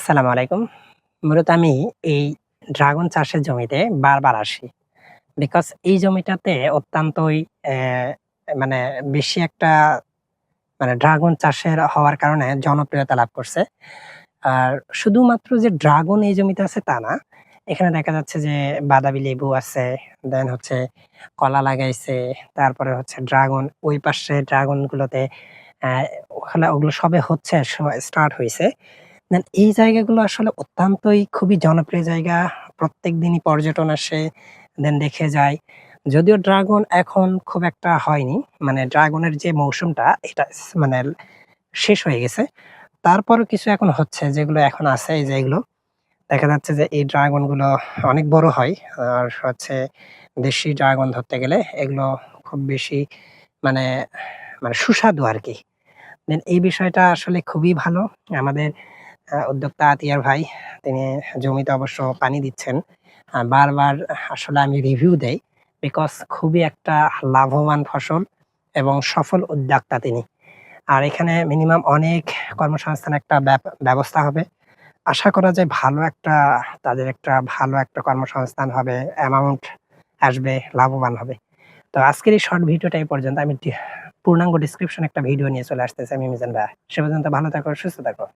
আসসালামু আলাইকুম। মূলত আমি এই ড্রাগন চাষের জমিতে বারবার আসি। বিকজ এই জমিটাতে অত্যন্তই মানে বেশি একটা ড্রাগন চাষের হওয়ার কারণে জনপ্রিয়তা লাভ করছে। আর শুধুমাত্র যে ড্রাগন এই জমিতে আছে তা না। এখানে দেখা যাচ্ছে যে বাতাবি লেবু আছে, দেন হচ্ছে কলা লাগাইছে, তারপরে হচ্ছে ড্রাগন ওই পাশে ড্রাগন গুলোতে অ্যা ওখানে ওগুলো সবে হচ্ছে স্টার্ট হইছে। দেন এই জায়গাগুলো আসলে অত্যন্তই খুবই জনপ্রিয় জায়গা। প্রত্যেকদিনই পর্যটন আসে, দেন দেখে যায়। যদিও ড্রাগন এখন খুব একটা হয়নি। ড্রাগনের যে মৌসুমটা এটা মানে শেষ হয়ে গেছে। তারপরও কিছু এখন হচ্ছে যেগুলো এখন আছে এই যে এগুলো। দেখা যাচ্ছে যে এই ড্রাগন গুলো অনেক বড় হয়। আর হচ্ছে দেশি ড্রাগন ধরতে গেলে এগুলো খুব বেশি মানে সুস্বাদু আরকি। দেন এই বিষয়টা আসলে খুবই ভালো। আমাদের উদ্যোক্তা আতিয়ার ভাই তিনি জমিতে অবশ্য পানি দিচ্ছেন। বারবার আসলে আমি রিভিউ দেই। বিকজ খুবই একটা লাভবান ফসল এবং সফল উদ্যোক্তা তিনি। আর এখানে মিনিমাম অনেক কর্মসংস্থানের একটা ব্যবস্থা হবে। আশা করা যায় তাদের একটা ভালো একটা কর্মসংস্থান হবে, অ্যামাউন্ট আসবে, লাভবান হবে। তো আজকের এই শর্ট ভিডিওটা এই পর্যন্ত। আমি পূর্ণাঙ্গ ডেসক্রিপশন একটা ভিডিও নিয়ে চলে আসতেছি আমি মিজান ভাইয়া। সে পর্যন্ত ভালো থাকো, সুস্থ থাকো।